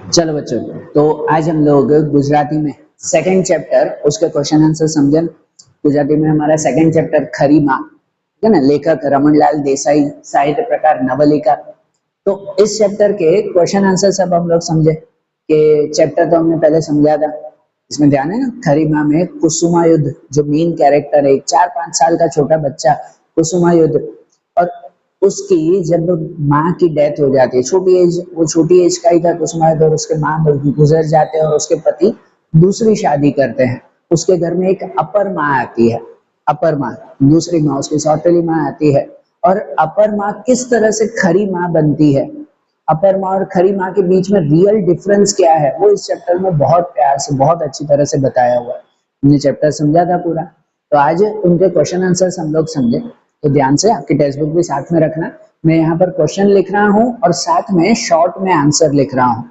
चलो बच्चों, तो आज हम लोग गुजराती में सेकंड चैप्टर उसके क्वेश्चन आंसर समझे। गुजराती में हमारा सेकंड चैप्टर खरी माँ, ठीक है ना, लेखक रमणलाल देसाई, साहित्य प्रकार नवलिका। तो इस चैप्टर के क्वेश्चन आंसर सब हम लोग समझे कि चैप्टर तो हमने पहले समझा था। इसमें ध्यान है ना, खरी माँ में कुसुमा युद्ध जो मेन कैरेक्टर है, 4-5 साल का छोटा बच्चा कुसुमा युद्ध, और उसकी जब माँ की डेथ हो जाती है, छोटी एज, वो छोटी एज का ही था कुसुमा युद्ध, और उसके माँ गुजर जाते हैं और उसके पति दूसरी शादी करते हैं। उसके घर में एक अपर माँ आती है, अपर माँ, दूसरी माँ, उसकी सौतेली माँ आती है। और अपर माँ किस तरह से खरी माँ बनती है, अपर माँ और खरी माँ के बीच में रियल डिफरेंस क्या है, वो इस चैप्टर में बहुत प्यार से, बहुत अच्छी तरह से बताया हुआ है। हमने चैप्टर समझा था पूरा, तो आज उनके क्वेश्चन आंसर हम लोग समझे। तो ध्यान से आपकी टेक्स्ट बुक भी साथ में रखना। मैं यहाँ पर क्वेश्चन लिख रहा हूँ और साथ में शॉर्ट में आंसर लिख रहा हूँ,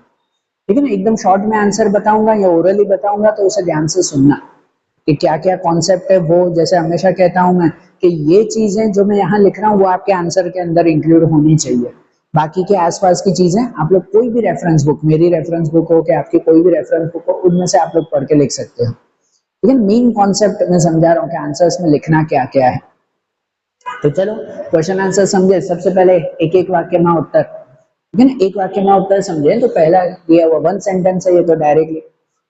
ठीक है ना। एकदम शॉर्ट में आंसर बताऊंगा या ओरली बताऊंगा, तो उसे ध्यान से सुनना कि क्या क्या कॉन्सेप्ट है। वो जैसे हमेशा कहता हूं मैं कि ये चीजें जो मैं यहाँ लिख रहा हूँ वो आपके आंसर के अंदर इंक्लूड होनी चाहिए। बाकी के आसपास की चीजें आप लोग कोई भी रेफरेंस बुक, मेरी रेफरेंस बुक हो कि आपकी कोई भी रेफरेंस बुक हो, उनमें से आप लोग पढ़ के लिख सकते हो। लेकिन मेन कॉन्सेप्ट मैं समझा रहा हूँ कि आंसर्स में लिखना क्या क्या है। तो चलो क्वेश्चन आंसर समझे। सबसे पहले एक एक वाक्य में उत्तर, ठीक है ना, एक वाक्य में उत्तर समझे। तो पहला दिया हुआ वन सेंटेंस है ये, तो डायरेक्टली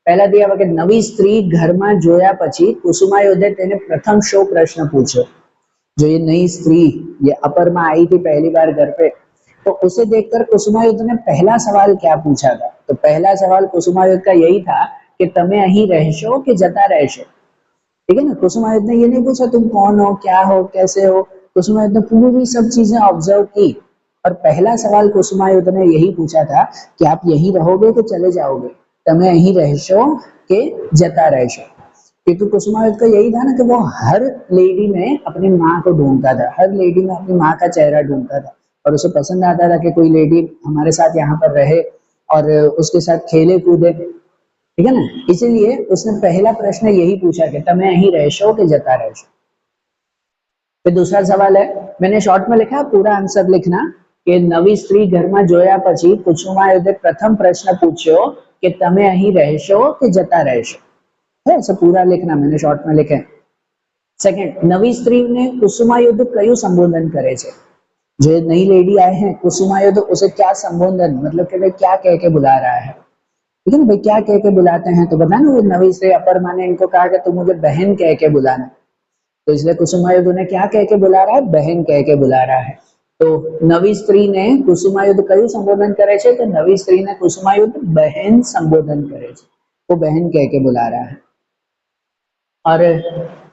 पहला दिया हुआ कि नवी स्त्री घરમાં જોયા પછી કુસુમાયોધે તેને પ્રથમ શો પ્રશ્ન પૂછ્યો। जो ये नई स्त्री, ये अपर में आई थी पहली बार घर पे, तो उसे देखकर कुसुमायुद्ध ने पहला सवाल क्या पूछा था। तो पहला सवाल कुसुमायुद्ध का यही था कि તમે અહીં રહેશો કે જતા રહેશો, ठीक है ना। कुसुमायुद्ध ने ये नहीं पूछा तुम कौन हो, क्या हो, कैसे हो। कुसुमायुद्ध ने पूरी सब चीजें ऑब्जर्व की, और पहला सवाल कुसुमायुद्ध ने यही पूछा था कि आप यहीं रहोगे कि चले जाओगे, તમે અહીં રહેશો કે જતા રહેશો। क्योंकि कुसुमायुद्ध का यही था ना कि वो हर लेडी में अपनी माँ को ढूंढता था, हर लेडी में अपनी माँ का चेहरा ढूंढता था, और उसे पसंद आता था कि कोई लेडी हमारे साथ यहाँ पर रहे और उसके साथ खेले कूदे, ठीक है ना। इसीलिए उसने पहला प्रश्न यही पूछा कि તમે અહીં રહેશો કે જતા રહેશો। फिर दूसरा सवाल है, मैंने शॉर्ट में लिखा, पूरा आंसर लिखना कि नवी स्त्री ઘરમાં જોયા પછી કુસુમાયુદ્ધે प्रथम प्रश्न पूछ्यो कि તમે અહીં રહેશો કે જતા રહેશો, है ऐसा पूरा लिखना, मैंने शॉर्ट में लिखे। सेकंड, नवी स्त्री ने कुसुमायुद्ध कયું संबोधन करे छे। जो नई लेडी आए हैं कुसुमायुद्ध, उसे क्या संबोधन, मतलब कि भाई क्या कह के बुला रहा है, ठीक है ना भाई, क्या कह के बुलाते हैं। तो बता ना, वो नवी से अपर माँ ने इनको कहा कि तुम मुझे बहन कह के बुलाना, तो इसलिए कुसुमायुद्ध ने क्या कह के बुला रहा है, बहन कह के बुला रहा है। तो नवी स्त्री ने कुसुमायुद्ध कયું संबोधन करे छे, तो नवी स्त्री ने कुसुमायुद्ध बहन संबोधन करे छे, वो बहन कह के बुला रहा है। और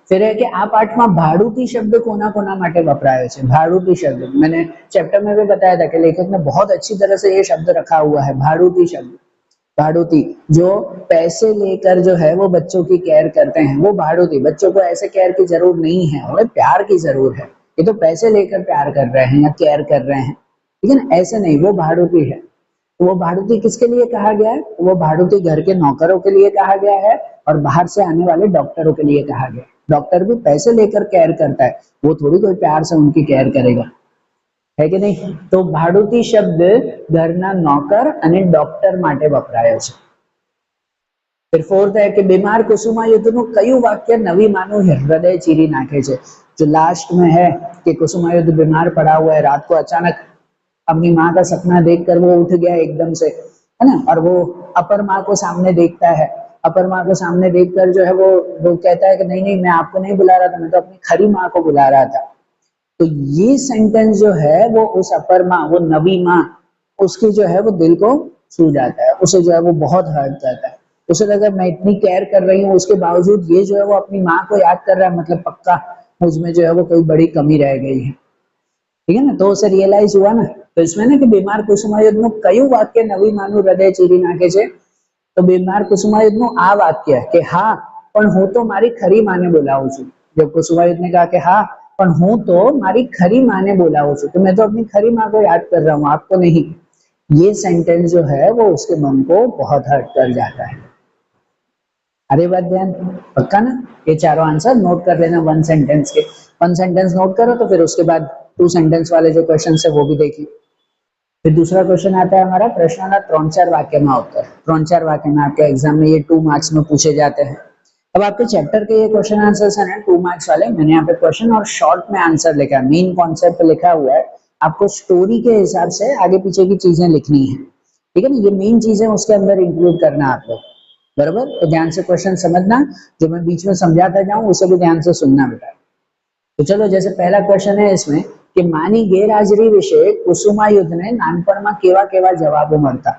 फिर है कि આ પાઠમાં ભાડુતી શબ્દ કોના કોના માટે વપરાયો છે। ભાડુતી शब्द मैंने चैप्टर में भी बताया था कि लेखक ने बहुत अच्छी तरह से ये शब्द रखा हुआ है, भाड़ूती शब्द। भाड़ूती जो पैसे लेकर जो है वो बच्चों की केयर करते हैं, वो भाड़ूती। बच्चों को ऐसे केयर की जरूरत नहीं है, उन्हें प्यार की जरूरत है। ये तो पैसे लेकर प्यार कर रहे हैं या केयर कर रहे हैं, ठीक है ना, ऐसे नहीं, वो भाड़ूती है। तो वो भाड़ूती किसके लिए कहा गया है, वो भाड़ूती घर के नौकरों के लिए कहा गया है, और बाहर से आने वाले डॉक्टरों के लिए कहा गया है। डॉक्टर भी पैसे लेकर केयर करता है, वो थोड़ी कोई प्यार से उनकी केयर करेगा, है कि नहीं। तो भाड़ूती शब्द घरना नौकर અને ડોક્ટર માટે વપરાયો છે। फिर फोर्थ है कि बीमार कुसुमायुद्धનું કયું वाक्य नवी मानो हृदय चीरी नाखे छे। जो लास्ट में है कि कुसुमायुद्ध बीमार पड़ा हुआ है, रात को अचानक अपनी माँ का सपना देखकर वो उठ गया एकदम से, है ना, और वो अपर माँ को सामने देखता है। अपर माँ को सामने देखकर जो है वो कहता है कि नहीं नहीं, मैं आपको नहीं बुला रहा था, मैं तो अपनी खरी माँ को बुला रहा था। तो ये सेंटेंस जो है वो उस अपर माँ, वो नवी माँ, उसकी जो है वो दिल को छू जाता है, उसे जो है वो बहुत हर्ट करता है। उसे लगा मैं इतनी केयर कर रही हूँ, उसके बावजूद ये जो है वो अपनी माँ को याद कर रहा है, मतलब पक्का मुझमें जो है वो कोई बड़ी कमी रह गई है, ठीक है ना। तो उसे रियलाइज हुआ ना। तो इसमें ना कि बीमार कुसुमायुद्धનું કયું વાક્ય નવી માનું હૃદય ચીરી નાખે છે। તો बीमार कुसुमायुद्धનું આ વાક્ય કે હા પણ હું તો મારી ખરી માને બોલાવું છું। जब कुसुमायुद्ध ने कहा कि हाँ पर हूं तो मारी खरी माँ ने बोलाऊं छू, तो मैं तो अपनी खरी माँ को याद कर रहा हूँ, आपको नहीं। ये सेंटेंस जो है वो उसके मन को बहुत हर्ट कर जाता है। अरे बात ध्यान, पक्का ना। ये चारों आंसर नोट कर लेना वन सेंटेंस के। वन सेंटेंस नोट करो, तो फिर उसके बाद टू सेंटेंस वाले जो क्वेश्चन है वो भी देखिए। फिर दूसरा क्वेश्चन आता है हमारा प्रश्नना 3-4 वाक्य में उत्तर। 3-4 वाक्य में आपके एग्जाम में ये 2 मार्क्स में पूछे जाते हैं। अब आपके चैप्टर के ये क्वेश्चन आंसर्स है ना 2 मार्क्स वाले, मैंने यहाँ पे क्वेश्चन और शॉर्ट में आंसर लिखा है, मेन कॉन्सेप्ट लिखा हुआ है। आपको स्टोरी के हिसाब से आगे पीछे की चीजें लिखनी है, ठीक है ना, ये मेन चीजें उसके अंदर इंक्लूड करना आप लोग, बराबर। तो ध्यान से क्वेश्चन समझना, जो मैं बीच में समझाता जाऊं उसे भी ध्यान से सुनना बेटा। तो चलो, जैसे पहला क्वेश्चन है इसमें कि मानी गैरहाजिरी विषय कुसुमायुद्ध ने नानपणમાં કેવા કેવા જવાબો મળતા।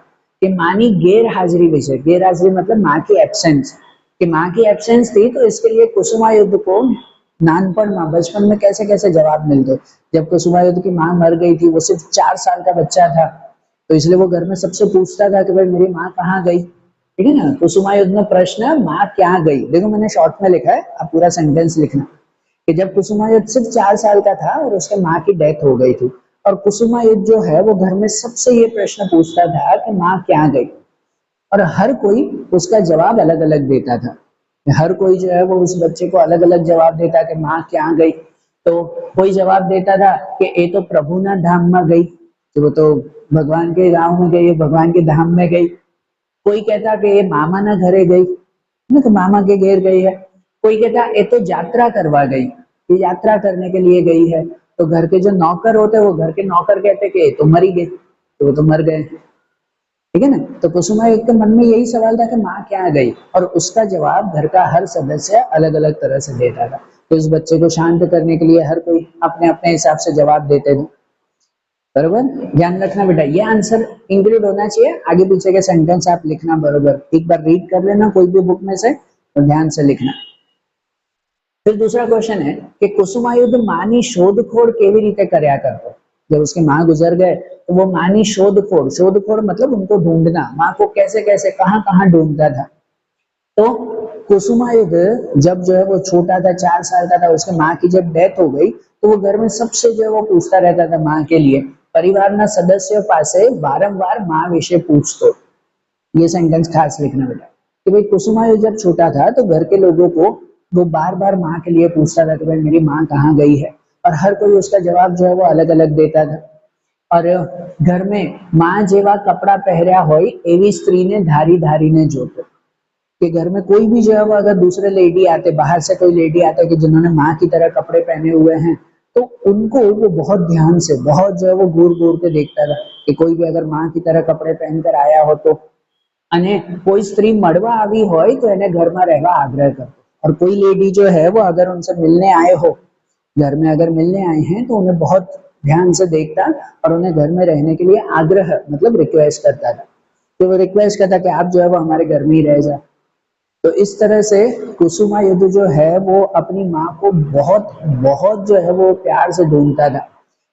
कि मानी गैरहाजिरी विषय, गैरहाजिरी मतलब माँ की एब्सेंस, कि माँ की एब्सेंस थी तो इसके लिए कुसुमायुद्ध को नानपणમાં बचपन में कैसे कैसे जवाब मिलते। जब कुसुमायुद्ध की माँ मर गई थी, वो सिर्फ 4 साल का बच्चा था, तो इसलिए वो घर में सबसे पूछता था कि भाई मेरी माँ कहाँ गई, ठीक है ना। कुसुमायुद्ध में प्रश्न माँ क्या गई, देखो मैंने शॉर्ट में लिखा है, आप पूरा सेंटेंस लिखना कि जब कुसुमायुद्ध सिर्फ 4 साल का था और उसके माँ की डेथ हो गई थी, और कुसुमायुद्ध जो है वो घर में सबसे ये प्रश्न पूछता था कि माँ क्या गई, और हर कोई उसका जवाब अलग अलग देता था। हर कोई जो है वो उस बच्चे को अलग अलग जवाब देता कि माँ क्या गई। तो कोई जवाब देता था कि ये तो प्रभुना धाम में गई, तो वो तो भगवान के गांव में गई, भगवान के धाम में गई। कोई कहता कि ये मामा ना घरे गई, ना तो मामा के घेर गई है। कोई कहता ये तो यात्रा करवा गई, ये यात्रा करने के लिए गई है। तो घर के जो नौकर होते वो घर के नौकर कहते कि ये तो मरी गई, तो वो तो मर गए, ठीक है ना। तो कुसुमायुद्ध के मन में यही सवाल था कि माँ क्या गई, और उसका जवाब घर का हर सदस्य अलग अलग तरह से देता था। तो इस बच्चे को शांत करने के लिए हर कोई अपने अपने हिसाब से जवाब देते थे, बरोबर। ध्यान रखना बेटा, ये आंसर इंक्लूड होना चाहिए, आगे पीछे के सेंटेंस आप लिखना बरोबर, एक बार रीड कर लेना कोई भी बुक में से, तो ध्यान से लिखना। फिर दूसरा क्वेश्चन है कि कुसुमायुद्ध मानी शोधखोड़ केवी रीते कर्या करतो। जब उसके माँ गुजर गए तो वो मानी शोधखोड़, शोधखोड़ मतलब उनको ढूंढना, माँ को कैसे कैसे कहाँ कहाँ ढूंढता था। तो कुसुमायुद्ध जब जो है वो छोटा था, 4 साल का था, उसके माँ की जब डेथ हो गई तो वो घर में सबसे जो है वो पूछता रहता था माँ के लिए, परिवार सदस्यों पासे वारंवार माँ विषय पूछतो। ये सेंटेंस खास लिखना बेटा कि भाई कुसुमायुद्ध जब छोटा था तो घर के लोगों को वो बार बार माँ के लिए पूछता था कि भाई मेरी माँ कहाँ गई है, और हर कोई उसका जवाब जो है वो अलग अलग देता था। और घर में माँ जेवा कपड़ा पहर्या होय एवी स्त्री ने धारी धारी ने जोतो, कि घर में कोई भी जो है वो अगर दूसरे लेडी आते, बाहर से कोई लेडी आते कि जिन्होंने माँ की तरह कपड़े पहने हुए हैं, तो उनको वो बहुत ध्यान से, बहुत जो है वो घूर घूर के देखता था कि कोई भी अगर माँ की तरह कपड़े पहनकर आया हो तो। અને કોઈ સ્ત્રી મળવા આવી હોય તો એને ઘરમાં રહેવા આગ્રહ કરતો, और कोई लेडी जो है वो अगर उनसे मिलने आए हो, घर में अगर मिलने आए हैं तो उन्हें बहुत ध्यान से देखता और उन्हें घर में रहने के लिए आग्रह मतलब रिक्वेस्ट करता था, तो वो रिक्वेस्ट करता कि आप जो है वो हमारे घर में ही रह जाए। तो इस तरह से कुसुमायुद्ध जो है वो अपनी माँ को बहुत बहुत जो है वो प्यार से ढूंढता था।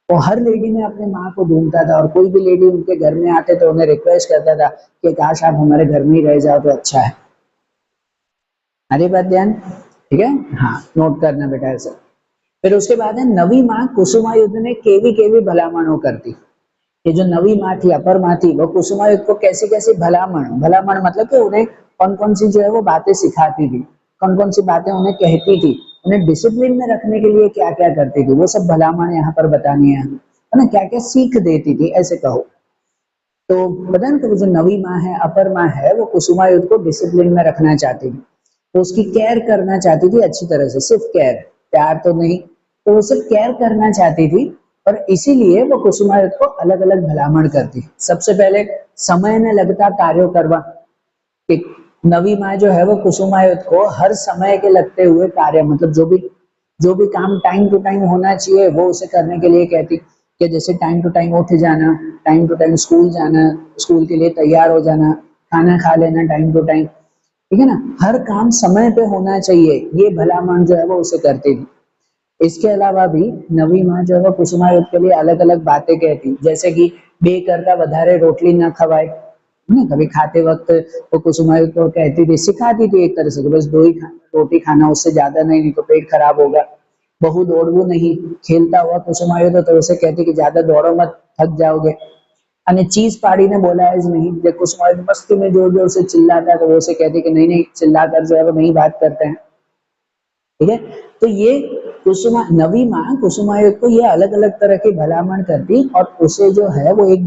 वो हर लेडी में अपनी माँ को ढूंढता था, और कोई भी लेडी उनके घर में आते तो उन्हें रिक्वेस्ट करता था कि काश आप हमारे घर में ही रह जाओ तो अच्छा है। अरे बात ध्यान, ठीक है, हाँ नोट करना बेटा ऐसे। फिर उसके बाद है नवी माँ कुसुमायुद्ध ने केवी केवी भलामणों करती। ये जो नवी माँ थी, अपर माँ थी, वो कुसुमायुद्ध को कैसी कैसी भलामण, भलामण मतलब कि उन्हें कौन कौन सी जो है वो बातें सिखाती थी, कौन कौन सी बातें उन्हें कहती थी, उन्हें डिसिप्लिन में रखने के लिए क्या क्या करती थी, वो सब भलामण यहाँ पर बतानी है ना, क्या क्या सीख देती थी ऐसे कहो। तो बता ना, जो नवी माँ है, अपर माँ है, वो कुसुमायुद्ध को डिसिप्लिन में रखना चाहती थी, तो उसकी केयर करना चाहती थी अच्छी तरह से, सिर्फ केयर, प्यार तो नहीं, तो वो सिर्फ केयर करना चाहती थी। और इसीलिए वो कुसुमायुद्ध को अलग अलग भलामण करती। सबसे पहले समय में लगता कार्यों करवा, कि नवी माँ जो है वो कुसुमायुद्ध को हर समय के लगते हुए कार्य, मतलब जो भी काम टाइम टू टाइम होना चाहिए वो उसे करने के लिए कहती, कि जैसे टाइम टू टाइम उठ जाना, टाइम टू टाइम स्कूल जाना, स्कूल के लिए तैयार हो जाना, खाना खा लेना टाइम टू टाइम, ठीक है ना, हर काम समय पे होना चाहिए, ये भलामण जो है वो उसे करती थी। इसके अलावा भी नवी माँ जो है वो कुसुमायुद्ध के लिए अलग अलग बातें कहती, जैसे कि बे करता वधारे रोटली न खवाए, कभी खाते वक्त वो कुसुमायुद्ध को कहती थी, सिखाती थी एक तरह से कि बस 2 ही रोटी खाना, उससे ज्यादा नहीं, नहीं तो पेट खराब होगा। बहु दौड़वू नहीं, खेलता हुआ कुसुमायुद्ध तो उसे कहती कि ज्यादा दौड़ो मत, थक जाओगे। અને ચીज પાડીને બોલાય જ नहीं, જે कुसुमायुद्ध मस्ती में जोर जोर से चिल्लाता है तो वो उसे कहती कि नहीं नहीं चिल्लाकर जो है वो नहीं बात करते हैं, ठीक है। तो ये कुसुमा नवी माँ कुसुमायुक्त को ये अलग अलग तरह की भलामण करती और उसे जो है वो एक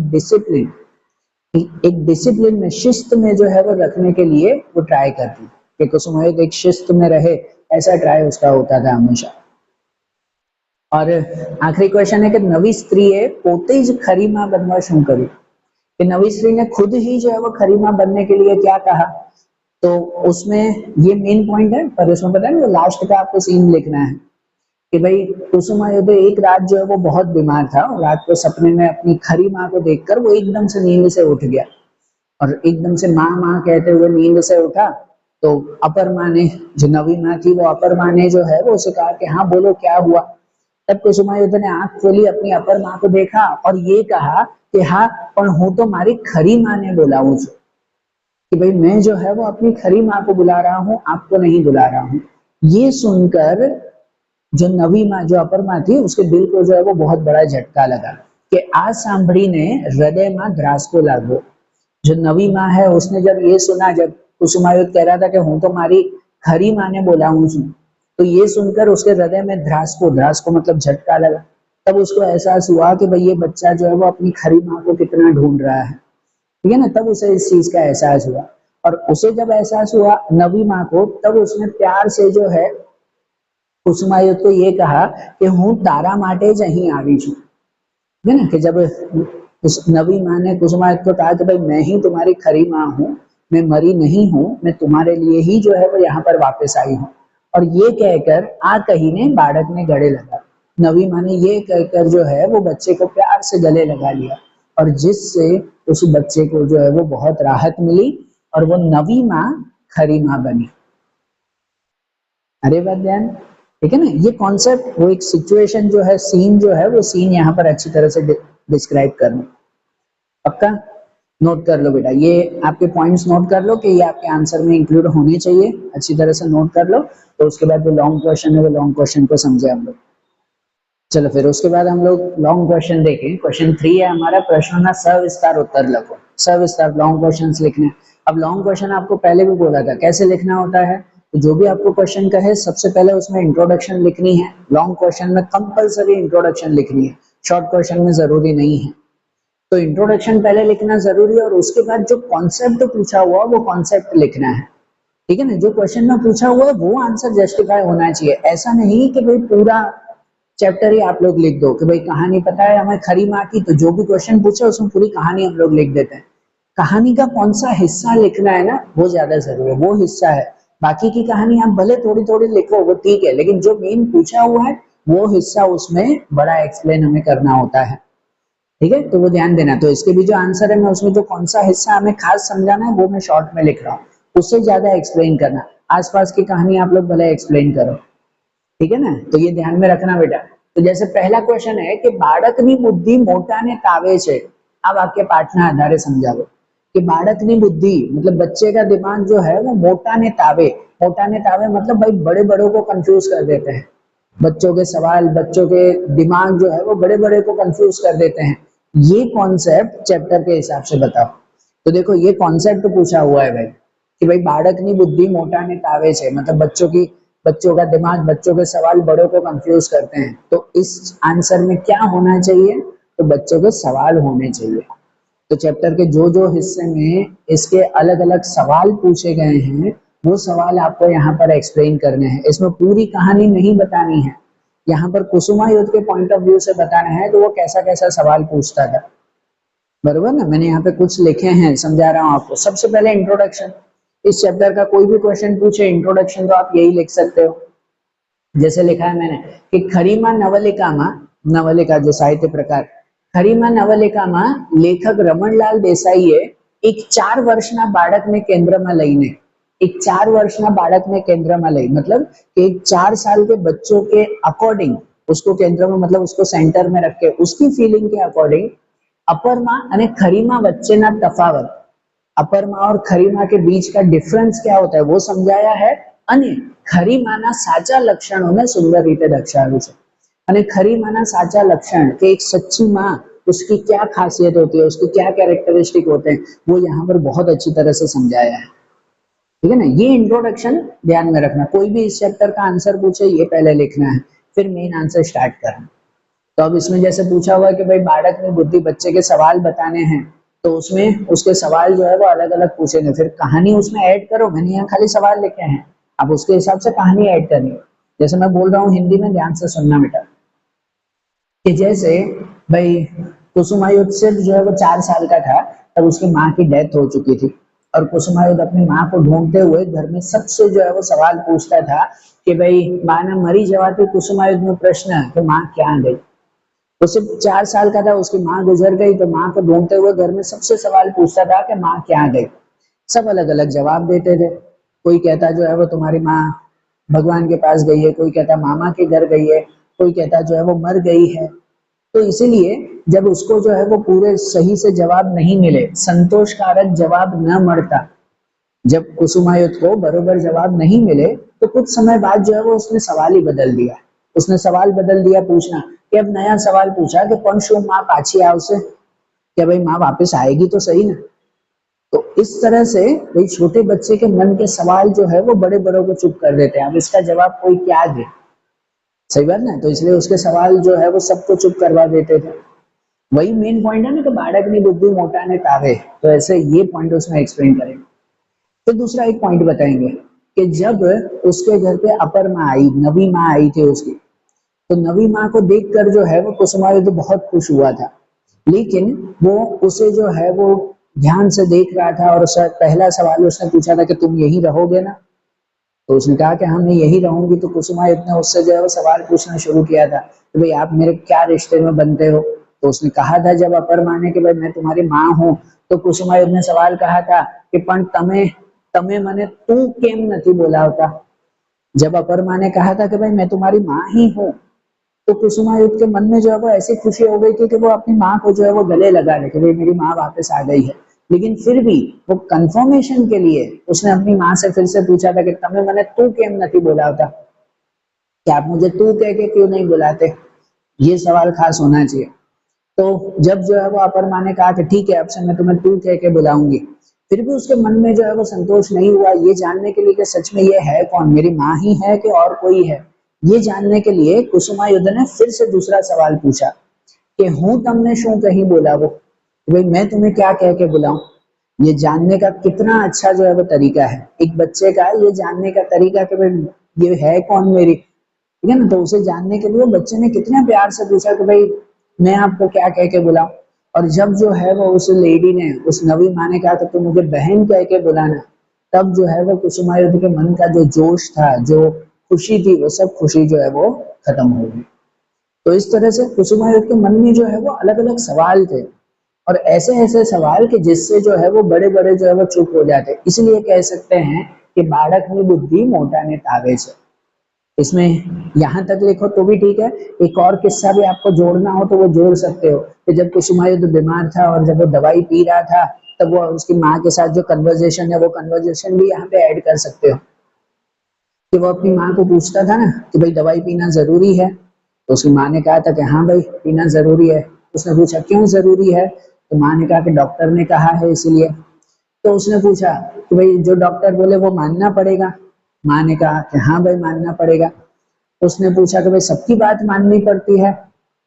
डिसिप्लिन में, शिस्त में जो है वो रखने के लिए वो ट्राई करती कि कुसुमायुक्त एक शिस्त में रहे, ऐसा ट्राई उसका होता था हमेशा। और आखिरी क्वेश्चन है कि नवी स्त्री है पोते જ खरी माँ बनवा શું કર્યું, कि नवी स्त्री ने खुद ही जो है वो खरी माँ बनने के लिए क्या कहा। तो उसमें ये मेन पॉइंट है, पर उसमें पता है ना वो लास्ट का आपको सीन लिखना है कि भाई कुसुमायुक्त एक रात जो है वो बहुत बीमार था, रात को सपने में अपनी खरी माँ को देखकर वो एकदम से नींद से उठ गया और एकदम से माँ माँ कहते हुए नींद से उठा। तो अपर माँ ने, जो नवी माँ थी वो अपर माँ ने जो है वो उसे कहा कि हाँ बोलो क्या हुआ। तब कुसुमायुक्त ने आंख खोली, अपनी अपर माँ को देखा और ये कहा कि हाँ पर हूँ तो मारी खरी माँ ने बोलाऊं छू, कि भाई मैं जो है वो अपनी खरी माँ को बुला रहा हूँ, आपको नहीं बुला रहा हूँ। ये सुनकर जो नवी माँ, जो अपर माँ थी, उसके दिल को जो है वो बहुत बड़ा झटका लगा कि आ सांभळीने हृदय में द्रासको लागो। जो नवी माँ है उसने जब ये सुना, जब कुसुमायुक्त कह रहा था कि हूँ तो मारी खरी माँ ने बोलाऊं छू, तो ये सुनकर उसके हृदय में द्रास को मतलब झटका लगा। तब उसको एहसास हुआ कि भाई ये बच्चा जो है वो अपनी खरी माँ को कितना ढूंढ रहा है, ठीक है ना। तब उसे इस चीज का एहसास हुआ और उसे जब एहसास हुआ नवी माँ को, तब उसने प्यार से जो है कुसुमायुक्त को ये कहा कि हूँ तारा माटे ज અહીં આવી છું, है ना। कि जब उस नवी माँ ने कुसुमायुक्त को कहा कि भाई मैं ही तुम्हारी खरी माँ हूँ, मैं मरी नहीं हूँ, मैं तुम्हारे लिए ही जो है वो यहाँ पर वापस आई हूँ। और ये कहकर आ कही ने बालक ने गले लगा, नवी माँ ने ये कहकर जो है वो बच्चे को प्यार से गले लगा लिया और जिससे उस बच्चे को जो है वो बहुत राहत मिली और वो नवी माँ खरी माँ बनी। अरे बात ध्यान, ठीक है ना। ये कॉन्सेप्ट, वो एक सिचुएशन जो है, सीन जो है वो सीन यहाँ पर अच्छी तरह से डिस्क्राइब करना, पक्का नोट कर लो बेटा। ये आपके पॉइंट्स नोट कर लो कि ये आपके आंसर में इंक्लूड होने चाहिए, अच्छी तरह से नोट कर लो। तो उसके बाद जो लॉन्ग क्वेश्चन है वो लॉन्ग क्वेश्चन को समझे हम लोग। चलो फिर उसके बाद हम लोग लॉन्ग क्वेश्चन देखें। क्वेश्चन 3 है हमारा, प्रश्नों का सविस्तार उत्तर लिखो। सविस्तार लॉन्ग क्वेश्चंस लिखने। अब लॉन्ग क्वेश्चन आपको पहले भी बोला था कैसे लिखना होता है। तो जो भी आपको क्वेश्चन कहे सबसे पहले उसमें इंट्रोडक्शन लिखनी है। लॉन्ग क्वेश्चन में कंपलसरी इंट्रोडक्शन लिखनी है, शॉर्ट क्वेश्चन में जरूरी नहीं है। तो इंट्रोडक्शन पहले लिखना जरूरी है और उसके बाद जो कॉन्सेप्ट पूछा हुआ वो कॉन्सेप्ट लिखना है, ठीक है ना। जो क्वेश्चन में पूछा हुआ है वो आंसर जस्टिफाई होना चाहिए। ऐसा नहीं कि भाई पूरा चैप्टर ही आप लोग लिख दो कि भाई कहानी पता है हमें खरी माँ की, तो जो भी क्वेश्चन पूछे उसमें पूरी कहानी हम लोग लिख देते हैं। कहानी का कौन सा हिस्सा लिखना है ना, वो ज्यादा जरूरी है, वो हिस्सा है। बाकी की कहानी आप भले थोड़ी थोड़ी लिखो वो ठीक है, लेकिन जो मेन पूछा हुआ है वो हिस्सा उसमें बड़ा एक्सप्लेन हमें करना होता है, ठीक है। तो वो ध्यान देना। तो इसके भी जो आंसर है मैं उसमें जो कौन सा हिस्सा हमें खास समझाना है वो मैं शॉर्ट में लिख रहा हूँ, उससे ज्यादा एक्सप्लेन करना। आसपास की कहानी आप लोग भले एक्सप्लेन करो, ठीक है ना। तो ये ध्यान में रखना बेटा। तो जैसे पहला क्वेश्चन है कि बाળકની બુદ્ધિ મોટાને તાવે છે, આ વાક્ય પાઠના આધારે સમજાવો कि बाળકની बुद्धि मतलब बच्चे का दिमाग जो है वो मोटाने तावे मतलब भाई बड़े बड़ों को कंफ्यूज कर देते हैं। बच्चों के सवाल, बच्चों के दिमाग जो है वो बड़े बड़े को कंफ्यूज कर देते हैं। ये कॉन्सेप्ट चैप्टर के हिसाब से बताओ। तो देखो ये कॉन्सेप्ट पूछा हुआ है भाई कि भाई बाળકની बुद्धि મોટાને તાવે છે, मतलब बच्चों का दिमाग, बच्चों के सवाल बड़ों को कंफ्यूज करते हैं। तो इस आंसर में क्या होना चाहिए, तो बच्चों के सवाल होने चाहिए। तो चैप्टर के जो जो हिस्से में इसके अलग अलग सवाल पूछे गए हैं वो सवाल आपको यहाँ पर एक्सप्लेन करने हैं। इसमें पूरी कहानी नहीं बतानी है, यहाँ पर कुसुमायुक्त के पॉइंट ऑफ व्यू से बताना है तो वो कैसा कैसा सवाल पूछता था, बरोबर ना। मैंने यहाँ पे कुछ लिखे हैं, समझा रहा हूँ आपको। सबसे पहले इंट्रोडक्शन। इस चैप्टर का कोई भी क्वेश्चन पूछे इंट्रोडक्शन तो आप यही लिख सकते हो। जैसे लिखा है मैंने कि खरीमा नवलिका जो साहित्य प्रकार, खरीमा नवलिकाમાં લેખક રમણલાલ દેસાઈએ એક 4 વર્ષના બાળકને કેન્દ્રમાં લઈને, एक 4 વર્ષના બાળકને કેન્દ્રમાં લઈ मतलब कि 4 साल के बच्चों के अकॉर्डिंग उसको केंद्र में मतलब उसको सेंटर में रख के उसकी फीलिंग के अकॉर्डिंग अपरमा અને ખરીમા વચ્ચેના તફાવત, अपरमा और खरीमा के बीच का डिफरेंस क्या होता है वो समझाया है અને ખરીમાના સાચા લક્ષણોને સુંદર રીતે દર્શાવ્યું છે। અને खरीमाना साचा लक्षण कि एक सच्ची माँ उसकी क्या खासियत होती है, उसके क्या कैरेक्टरिस्टिक होते हैं, वो यहाँ पर बहुत अच्छी तरह से समझाया है, ठीक है ना। ये इंट्रोडक्शन ध्यान में रखना। कोई भी इस चैप्टर का आंसर पूछे ये पहले लिखना है फिर मेन आंसर स्टार्ट करना। तो अब इसमें जैसे पूछा हुआ है कि भाई बालक में बुद्धि, बच्चे के सवाल बताने हैं, तो उसमें उसके सवाल जो है वो अलग अलग पूछेंगे, फिर कहानी उसमें ऐड करो। मैंने यहाँ खाली सवाल लिखे हैं, अब उसके हिसाब से कहानी ऐड करनी है। जैसे मैं बोल रहा हूँ हिंदी में, ध्यान से सुनना बेटा, कि जैसे भाई कुसुमायुध सिर्फ जो है वो 4 साल का था, तब उसकी माँ की डेथ हो चुकी थी, और कुसुमायुध अपनी माँ को ढूंढते हुए घर में सबसे जो है वो सवाल पूछता था कि भाई माँ ना मरी जवाती कुसुमायुध में प्रश्न है कि माँ क्या गई। वो सिर्फ 4 साल का था, उसकी माँ गुजर गई, तो माँ को ढूंढते हुए घर में सबसे सवाल पूछता था कि माँ क्या गई। सब अलग अलग जवाब देते थे। कोई कहता जो है वो तुम्हारी माँ भगवान के पास गई है, कोई कहता मामा के घर गई है, कोई कहता जो है वो मर गई है। तो इसीलिए जब उसको जो है वो पूरे सही से जवाब नहीं मिले, संतोषकारक जवाब न मिलता, जब कुसुमायुध को बरोबर जवाब नहीं मिले, तो कुछ समय बाद जो है वो उसने सवाल ही बदल दिया। उसने सवाल बदल दिया पूछना, कि अब नया सवाल पूछा कि कौन शो माँ पाछी आवशे, क्या भाई माँ वापस आएगी तो सही ना। तो इस तरह से भाई छोटे बच्चे के मन के सवाल जो है वो बड़े बड़ों को चुप कर देते हैं, अब इसका जवाब कोई क्या दे, सही बात ना। तो इसलिए उसके सवाल जो है वो सबको चुप करवा देते थे। वही मेन पॉइंट है ना कि बालक ने बुद्धि मोटा ने तावे, तो ऐसे ये पॉइंट उसमें एक्सप्लेन करेंगे। फिर दूसरा एक पॉइंट बताएंगे कि जब उसके घर पे अपर माँ आई, नवी माँ आई थी उसकी, तो नवी माँ को देखकर जो है वो कुसुमायुध बहुत खुश हुआ था, लेकिन वो उसे जो है वो ध्यान से देख रहा था, और उसका पहला सवाल उसने पूछा था कि तुम यही रहोगे ना। तो उसने कहा कि हाँ मैं यही रहूंगी। तो कुसुमायुध ने उससे जो है वो सवाल पूछना शुरू किया था कि भाई आप मेरे क्या रिश्ते में बनते हो। तो उसने कहा था जब अपर माँ ने कि भाई मैं तुम्हारी माँ हूँ, तो कुसुमायुध ने सवाल कहा था कि पण तमे तमे मने तू केम नहीं बोला होता। जब अपर माँ ने कहा था कि भाई मैं तुम्हारी माँ ही हूँ, तो कुसुमायुध के मन में जो है वो ऐसी खुशी हो गई थी कि वो अपनी माँ को जो है वो गले लगा ले कि भाई मेरी माँ वापस आ गई है। लेकिन फिर भी वो कंफर्मेशन के लिए उसने अपनी माँ से फिर से पूछा था कि तमे मने तू केम नहीं बोला होता, कि आप मुझे तू कह के क्यों नहीं बुलाते। ये सवाल खास होना चाहिए। तो जब जो है वो अपर माँ ने कहा कि ठीक है अब से मैं तुम्हें तू कह के बुलाऊंगी, फिर भी उसके मन में जो है वो संतोष नहीं हुआ ये जानने के लिए कि सच में ये है कौन, मेरी माँ ही है कि और कोई है। ये जानने के लिए कुसुमायुध ने फिर से दूसरा सवाल पूछा कि हूँ तमने शू कहीं बोला वो, भाई मैं तुम्हें क्या कह के बुलाऊं। ये जानने का कितना अच्छा जो है वो तरीका है एक बच्चे का, ये जानने का तरीका कि भाई ये है कौन मेरी, ठीक है ना। तो उसे जानने के लिए बच्चे ने कितने प्यार से पूछा कि भाई मैं आपको क्या कह के बुलाऊं। और जब जो है वो उस लेडी ने, उस नवी माँ ने कहा कि तुम मुझे बहन कह के बुलाना, तब जो है वो कुसुमायुध के मन का जो जोश था, जो खुशी थी, वो सब खुशी जो है वो खत्म हो गई। तो इस तरह से कुसुमायुध के मन में जो है वो अलग अलग सवाल थे, और ऐसे ऐसे सवाल कि जिससे जो है वो बड़े बड़े जो है वो चुप हो जाते। इसलिए कह सकते हैं कि बालक में बुद्धि मोटा ने तावे से। इसमें यहाँ तक लिखो तो भी ठीक है, एक और किस्सा भी आपको जोड़ना हो तो वो जोड़ सकते हो कि जब कुसुमायुध बीमार था और जब वो दवाई पी रहा था, तब वो उसकी माँ के साथ जो कन्वर्जेशन है वो कन्वर्जेशन भी यहाँ पे ऐड कर सकते हो। कि वो अपनी माँ को पूछता था ना कि भाई दवाई पीना जरूरी है, तो उसकी माँ ने कहा था कि हाँ भाई पीना जरूरी है। उसने पूछा क्यों जरूरी है, तो माँ ने कहा कि डॉक्टर ने कहा है इसीलिए। तो उसने पूछा कि भाई जो डॉक्टर बोले वो मानना पड़ेगा। माँ ने कहा कि हाँ भाई मानना पड़ेगा। उसने पूछा कि भाई सबकी बात माननी पड़ती है।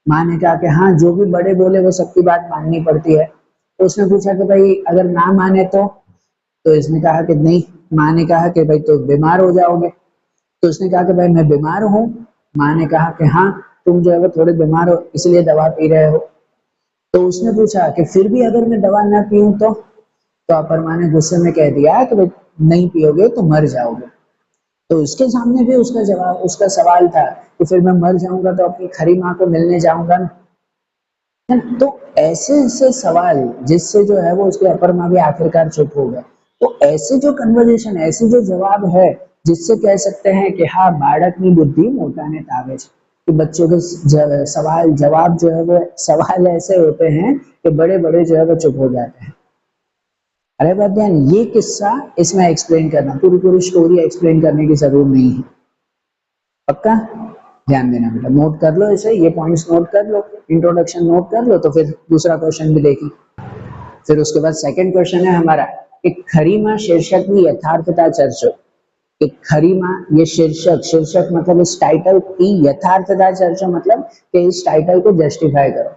माँ ने कहा कि हाँ जो भी बड़े बोले वो सबकी बात माननी पड़ती है। तो उसने पूछा कि भाई अगर ना माने तो इसने कहा कि नहीं। माँ ने कहा कि भाई तो बीमार हो जाओगे। तो उसने कहा कि भाई मैं बीमार हूँ। माँ ने कहा कि हाँ तुम जो है वो थोड़े बीमार हो इसलिए दवा पी रहे हो। तो उसने पूछा कि फिर भी अगर मैं दवा ना पीऊं तो अपर माँ ने गुस्से में कह दिया कि भाई नहीं पियोगे तो मर जाओगे। तो उसके सामने भी उसका जवाब, उसका सवाल था कि फिर मैं मर जाऊंगा तो अपनी खरी माँ को मिलने जाऊंगा ना, है ना। तो ऐसे ऐसे सवाल जिससे जो है वो उसके अपर माँ भी आखिरकार चुप हो गए। तो ऐसे जो कन्वर्जेशन, ऐसे जो जवाब है, जिससे कह सकते हैं कि हाँ बालक की बुद्धि मोटा ने तावे छे। कि बच्चों के सवाल जवाब जो है वो सवाल ऐसे होते हैं कि बड़े बड़े जो है वो चुप हो जाते हैं। अरे बद्यान ये किस्सा इसमें एक्सप्लेन करना, पूरी पूरी स्टोरी एक्सप्लेन करने की जरूरत नहीं है, पक्का ध्यान देना बेटा। नोट कर लो इसे, ये पॉइंट्स नोट कर लो, इंट्रोडक्शन नोट कर लो, तो फिर दूसरा क्वेश्चन भी देखें। फिर उसके बाद सेकंड क्वेश्चन है हमारा कि खरी मां शीर्षक की यथार्थता चर्चो। कि खरी माँ, ये शीर्षक, शीर्षक मतलब इस टाइटल की यथार्थता चर्चा, मतलब कि इस टाइटल को जस्टिफाई करो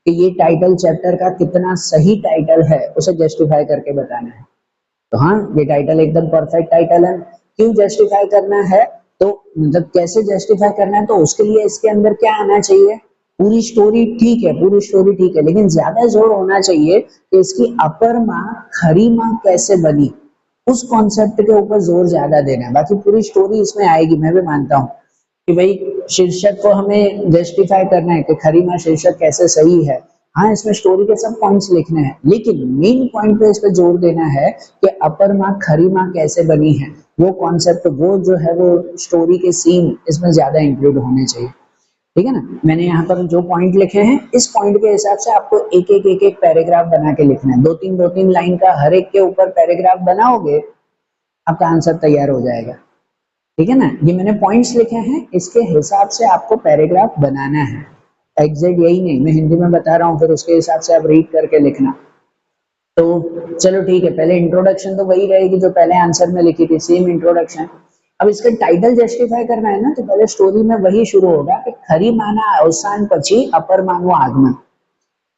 कि ये टाइटल चैप्टर का कितना सही टाइटल है, उसे जस्टिफाई करके बताना है। तो हाँ, ये टाइटल एकदम परफेक्ट टाइटल है। क्यों जस्टिफाई करना है, तो मतलब कैसे जस्टिफाई करना है, तो उसके लिए इसके अंदर क्या आना चाहिए, पूरी स्टोरी ठीक है, पूरी स्टोरी ठीक है, लेकिन ज्यादा जोर होना चाहिए कि इसकी अपर माँ खरी माँ कैसे बनी, उस कॉन्सेप्ट के ऊपर जोर ज्यादा देना है। बाकी पूरी स्टोरी इसमें आएगी, मैं भी मानता हूँ कि भाई शीर्षक को हमें जस्टिफाई करना है कि खरी माँ शीर्षक कैसे सही है। हाँ, इसमें स्टोरी के सब पॉइंट्स लिखने हैं, लेकिन मेन पॉइंट पे इस पे जोर देना है कि अपर माँ खरी माँ कैसे बनी है, वो कॉन्सेप्ट, वो जो है वो स्टोरी के सीन इसमें ज्यादा इंक्लूड होने चाहिए। ठीक है ना। मैंने यहाँ पर जो पॉइंट लिखे हैं, इस पॉइंट के हिसाब से आपको एक एक पैराग्राफ बना के लिखना है। दो तीन लाइन का हर एक के ऊपर पैराग्राफ बनाओगे, आपका आंसर तैयार हो जाएगा। ठीक है ना। ये मैंने पॉइंट्स लिखे हैं, इसके हिसाब से आपको पैराग्राफ बनाना है। एग्जैक्ट यही नहीं, मैं हिंदी में बता रहा हूँ, फिर उसके हिसाब से आप रीड करके लिखना। तो चलो ठीक है, पहले इंट्रोडक्शन तो वही रहेगी जो पहले आंसर में लिखी थी, सेम इंट्रोडक्शन। अब इसका टाइटल जस्टिफाई करना है ना, तो पहले स्टोरी में वही शुरू होगा कि खरी माना अवसान पची अपर मानो आगमन,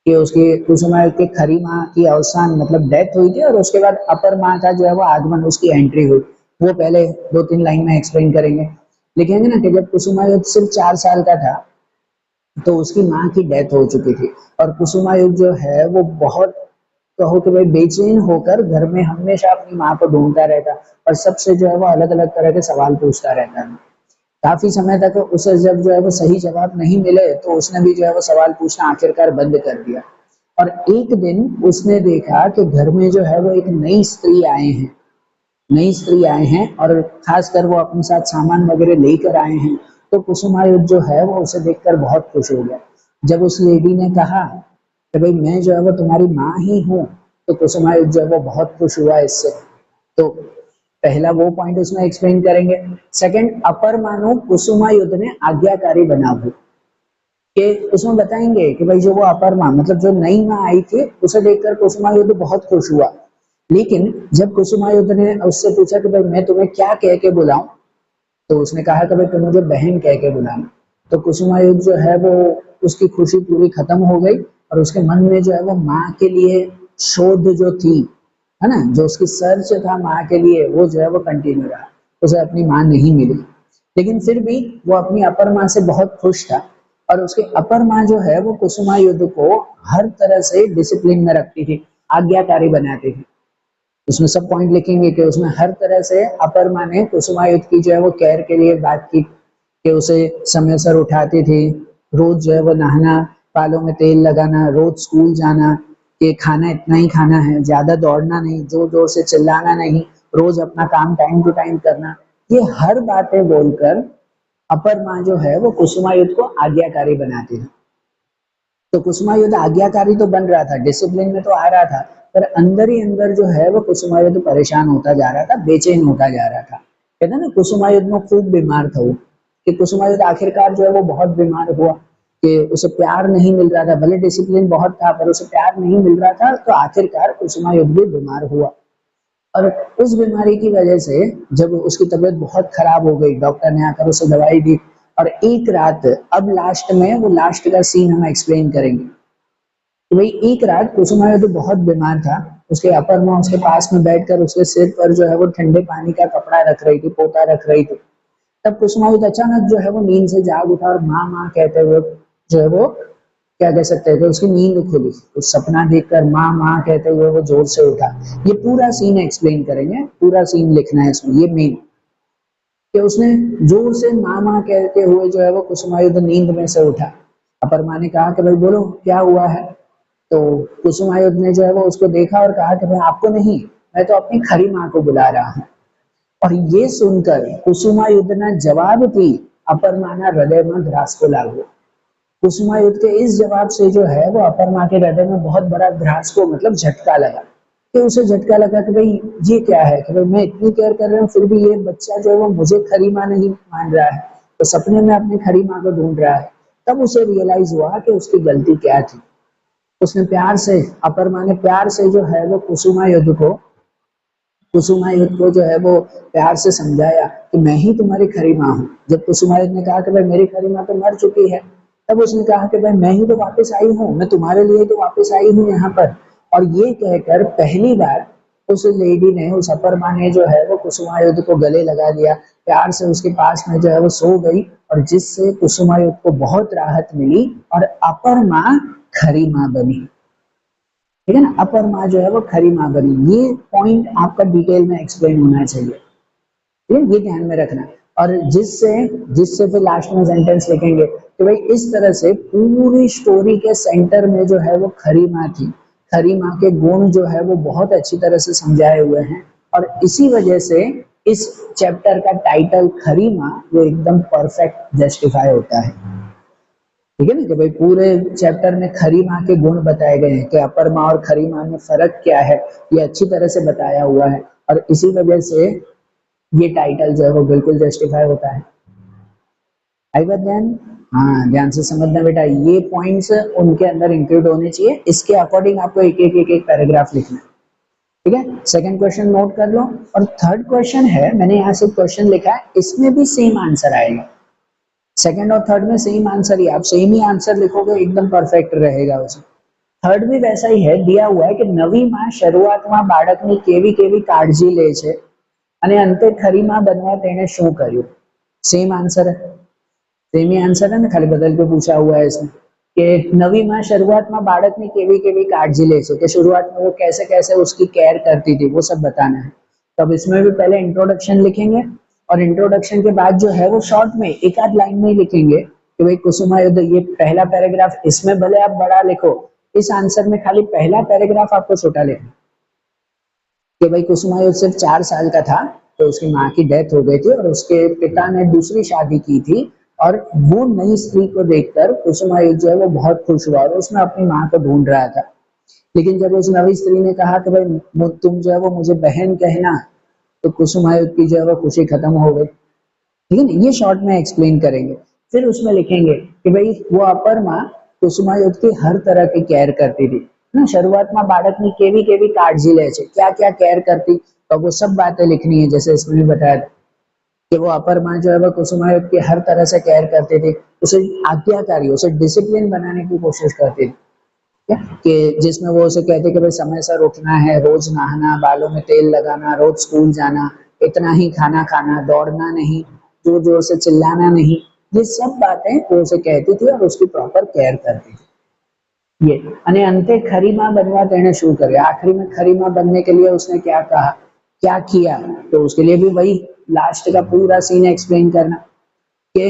कि उसकी कुसुमा के खरी माँ की अवसान मतलब डेथ हुई थी, और उसके बाद अपर माँ का जो है वो आगमन, उसकी एंट्री हुई। वो पहले दो तीन लाइन में एक्सप्लेन करेंगे। लिखेंगे ना कि जब कुसुमा युद्ध सिर्फ 4 साल का था, तो उसकी माँ की डेथ हो चुकी थी, और कुसुमा युद्ध जो है वो बहुत, कहो कि भाई बेचैन होकर घर में हमेशा अपनी माँ को ढूंढता रहता, और सबसे जो है वो अलग अलग तरह के सवाल पूछता रहता था। काफी समय तक उसे जब जो है वो सही जवाब नहीं मिले, तो उसने भी जो है वो सवाल पूछना आखिरकार बंद कर दिया। और एक दिन उसने देखा कि घर में जो है वो एक नई स्त्री आए हैं, नई स्त्री आए हैं, और खासकर वो अपने साथ सामान वगैरह लेकर आए हैं। तो कुसुमायुद्ध जो है वो उसे देखकर बहुत खुश हो गया। जब उस लेडी ने कहा कि भाई मैं जो है वो तुम्हारी माँ ही हूँ, तो कुसुमायुद्ध जो है वो बहुत खुश हुआ इससे। तो पहला वो पॉइंट उसमें एक्सप्लेन करेंगे। सेकंड, अपर मानो कुसुमा युद्ध ने आज्ञाकारी बना हो, कि उसमें बताएंगे कि भाई जो वो अपर माँ मतलब जो नई माँ आई थी, उसे देखकर कुसुमा युद्ध बहुत खुश हुआ। लेकिन जब कुसुमा युद्ध ने उससे पूछा कि भाई मैं तुम्हें क्या कह के बुलाऊं, तो उसने कहा कि भाई तुम मुझे बहन कह के बुलाना। तो कुसुमा युद्ध जो है वो, उसकी खुशी पूरी खत्म हो गई, और उसके मन में जो है वो माँ के लिए शोध जो थी, है ना, जो उसकी सर्च था माँ के लिए, वो जो है वो कंटिन्यू रहा। उसे अपनी माँ नहीं मिली, लेकिन फिर भी वो अपनी अपर माँ से बहुत खुश था। और उसके अपर माँ जो है वो कुसुमा युद्ध को हर तरह से डिसिप्लिन में रखती थी, आज्ञाकारी बनाती थी। उसमें सब पॉइंट लिखेंगे कि उसमें हर तरह से अपर माँ ने कुसुमा युद्ध की जो है वो केयर के लिए बात की, कि उसे समय सर उठाती थी, रोज जो है वो नहाना, बालों में तेल लगाना, रोज स्कूल जाना, कि खाना इतना ही खाना है, ज्यादा दौड़ना नहीं, जोर जोर से चिल्लाना नहीं, रोज अपना काम टाइम टू टाइम करना। ये हर बातें बोलकर अपर माँ जो है वो कुसुमा युद्ध को आज्ञाकारी बनाती थी। तो कुसुमा युद्ध आज्ञाकारी तो बन रहा था, डिसिप्लिन में तो आ रहा था, पर अंदर ही अंदर जो है वो कुसुमा युद्ध परेशान होता जा रहा था, बेचैन होता जा रहा था। कहते ना कुसुमा युद्ध में खूब बीमार था वो, कि कुसुमा युद्ध आखिरकार जो है वो बहुत बीमार हुआ, कि उसे प्यार नहीं मिल रहा था, भले डिसिप्लिन बहुत था पर उसे प्यार नहीं मिल रहा था, तो आखिरकार कुसुमा युद्ध भी बीमार हुआ। और उस बीमारी की वजह से जब उसकी तबीयत बहुत खराब हो गई, डॉक्टर ने आकर उसे दवाई दी, और एक रात, अब लास्ट में वो लास्ट का सीन हम एक्सप्लेन करेंगे, तो भाई एक रात कुसुमा तो बहुत बीमार था, उसके अपर माँ उसके पास में बैठकर उसके सिर पर जो है वो ठंडे पानी का कपड़ा रख रही थी, पोता रख रही थी। तब कुसुमा अचानक जो है वो नींद से जाग उठा, और माँ माँ कहते हुए जो है वो, क्या कह सकते हैं कि उसकी नींद खुली, तो सपना देखकर माँ माँ कहते हुए वो जोर से उठा। ये पूरा सीन एक्सप्लेन करेंगे, पूरा सीन लिखना है इसमें, ये मेन, कि उसने जोर से माँ माँ कहते हुए जो है वो कुसुमायुद्ध नींद में से उठा। अपर माँ ने कहा कि भाई बोलो क्या हुआ है। तो कुसुमायुद्ध ने जो है वो उसको देखा और कहा कि मैं आपको नहीं, मैं तो अपनी खरी माँ को बुला रहा हूँ। और ये सुनकर कुसुमायुद्ध ने जवाब दी, अपर माँ ना हृदय में ध्रास को लागू। कुसुमायुद्ध के इस जवाब से जो है वो अपर माँ के हृदय में बहुत बड़ा ध्रास को मतलब झटका लगा, कि उसे झटका लगा कि भाई ये क्या है, कि भाई मैं इतनी केयर कर रहा हूँ फिर भी ये बच्चा जो है वो मुझे खरी माँ नहीं मान रहा है, तो सपने में अपनी खरी माँ को ढूंढ रहा है। तब उसे रियलाइज हुआ कि उसकी गलती क्या थी। उसने प्यार से, अपर माँ ने प्यार से जो है वो कुसुमा युद्ध को कुसुमायुध को जो है वो प्यार से समझाया कि मैं ही तुम्हारी खरी माँ हूँ। जब कुसुमायुध ने कहा कि भाई मेरी खरी माँ तो मर चुकी है, तब उसने कहा कि भाई मैं ही तो वापस आई हूँ, मैं तुम्हारे लिए तो वापस आई हूँ यहाँ पर। और ये कहकर पहली बार उस लेडी ने, उस अपर माँ ने जो है वो कुसुमायुध को गले लगा लिया, प्यार से उसके पास में जो है वो सो गई, और जिससे कुसुमायुध को बहुत राहत मिली और अपर माँ खरी माँ बनी। ठीक है ना, अपर माँ जो है वो खरी माँ बनी। ये पॉइंट आपका डिटेल में एक्सप्लेन होना चाहिए, ठीक है, ये ध्यान में रखना। और जिससे जिससे फिर लास्ट में सेंटेंस लिखेंगे कि भाई इस तरह से पूरी स्टोरी के सेंटर में जो है वो खरी माँ थी। खरी माँ के गुण जो है वो बहुत अच्छी तरह से समझाए हुए हैं, और इसी वजह से इस चैप्टर का टाइटल खरी माँ वो एकदम परफेक्ट जस्टिफाई होता है। ठीक है ना, कि भाई पूरे चैप्टर में खरी माँ के गुण बताए गए हैं कि अपर माँ और खरी माँ में फर्क क्या है, ये अच्छी तरह से बताया हुआ है, और इसी वजह से ये टाइटल जो है वो बिल्कुल जस्टिफाई होता है। आई बात ध्यान, हाँ ध्यान से समझना बेटा, ये पॉइंट्स उनके अंदर इंक्लूड होने चाहिए, इसके अकॉर्डिंग आपको एक पैराग्राफ लिखना है। ठीक है, सेकंड क्वेश्चन नोट कर लो। और थर्ड क्वेश्चन है, मैंने यहाँ से क्वेश्चन लिखा है, इसमें भी सेम आंसर आएगा। सेकंड और थर्ड में सेम आंसर ही, आप सेम ही आंसर लिखोगे एकदम परफेक्ट रहेगा उसमें। थर्ड भी वैसा ही है, दिया हुआ है कि नवी माँ શરૂઆતમાં બાળકની કેવી કેવી કાળજી લે છે અને અંતે ખરી માँ બનવા તેણે શું કર્યું। सेम आंसर है, सेम ही आंसर है ना, खाली बदल के पूछा हुआ है इसमें कि नवी माँ शुरुआतમાં બાળકની કેવી કેવી કાળજી લે છે, कि शुरुआत में वो कैसे कैसे उसकी केयर करती थी, वो सब बताना है। तब इसमें भी पहले इंट्रोडक्शन लिखेंगे, और इंट्रोडक्शन के बाद जो है वो शॉर्ट में एक आध लाइन में ही लिखेंगे कि भाई कुसुमायुध, ये पहला पैराग्राफ, इसमें भले आप बड़ा लिखो, इस आंसर में खाली पहला पैराग्राफ आपको छोटा लिखना कि भाई कुसुमायुध सिर्फ 4 साल का था तो उसकी माँ की डेथ हो गई थी, और उसके पिता ने दूसरी शादी की थी, और वो नई स्त्री को देखकर कुसुमायुध जो है वो बहुत खुश हुआ, और उसमें अपनी माँ को ढूंढ रहा था। लेकिन जब उस नवी स्त्री ने कहा कि भाई तुम जो है वो मुझे बहन कहना, तो कुसुमायुध की जो है वो खुशी खत्म हो गई। ठीक है ना, ये शॉर्ट में एक्सप्लेन करेंगे। फिर उसमें लिखेंगे कि भाई वो अपर माँ कुसुमायुध की हर तरह की केयर करती थी ना, શરૂઆતમાં બાળકની કેવી કેવી કાળજી લે છે, क्या क्या केयर करती, तो वो सब बातें लिखनी है, जैसे इसमें भी बताया था कि वो अपर माँ जो है वो कुसुमायुध की हर तरह से केयर करती थी, उसे आज्ञाकारी, उसे डिसिप्लिन बनाने की कोशिश करती थी, कि जिसमें वो उसे कहते कि भाई समय से उठना है, रोज नहाना, बालों में तेल लगाना, रोज स्कूल जाना, इतना ही खाना खाना, दौड़ना नहीं, जोर जोर से चिल्लाना नहीं, ये सब बातें वो उसे कहती थी और उसकी प्रॉपर केयर करती थी। ये અને અંતે ખરી માં બનવા તેણે શું કર્યું, आखिरी में खरी माँ बनने के लिए उसने क्या कहा, क्या किया, तो उसके लिए भी वही लास्ट का पूरा सीन एक्सप्लेन करना कि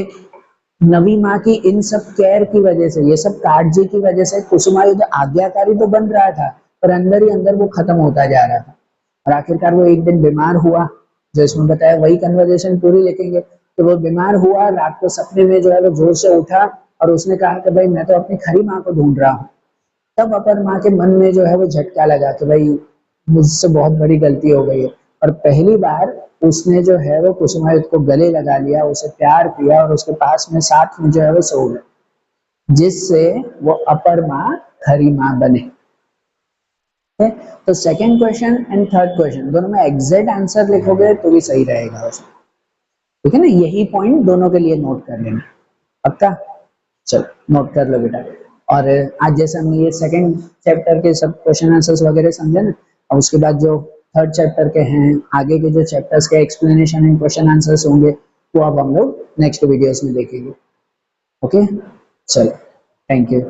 नवी माँ की इन सब केयर की वजह से, ये सब काटजी की वजह से कुसुमायुध आज्ञाकारी तो बन रहा था, पर अंदर ही अंदर वो खत्म होता जा रहा था, और आखिरकार वो एक दिन बीमार हुआ, जो इसमें बताया वही कन्वर्सेशन पूरी लिखेंगे। तो वो बीमार हुआ, रात को सपने में जो है वो जोर से उठा, और उसने कहा कि भाई मैं तो अपनी खरी माँ को ढूंढ रहा हूँ। तब अपर माँ के मन में जो है वो झटका लगा कि भाई मुझसे बहुत बड़ी गलती हो गई है, और पहली बार उसने जो है वो कुसुमायुध को गले लगा लिया, उसे प्यार किया, और उसके पास में साथ में जो है वो सो गए, जिससे वो अपर माँ खरी माँ बने। तो second question and third question दोनों में एग्जैक्ट आंसर लिखोगे तो भी सही रहेगा उसमें। ठीक है ना, यही पॉइंट दोनों के लिए नोट कर लेना, पक्का। चलो नोट कर लो बेटा। और आज जैसे हम ये सेकंड चैप्टर के सब क्वेश्चन आंसर्स वगैरह समझे ना, और उसके बाद जो थर्ड चैप्टर के हैं, आगे के जो चैप्टर्स के एक्सप्लेनेशन एंड क्वेश्चन आंसर्स होंगे वो अब हम लोग नेक्स्ट वीडियोस में देखेंगे। ओके, चलो, थैंक यू।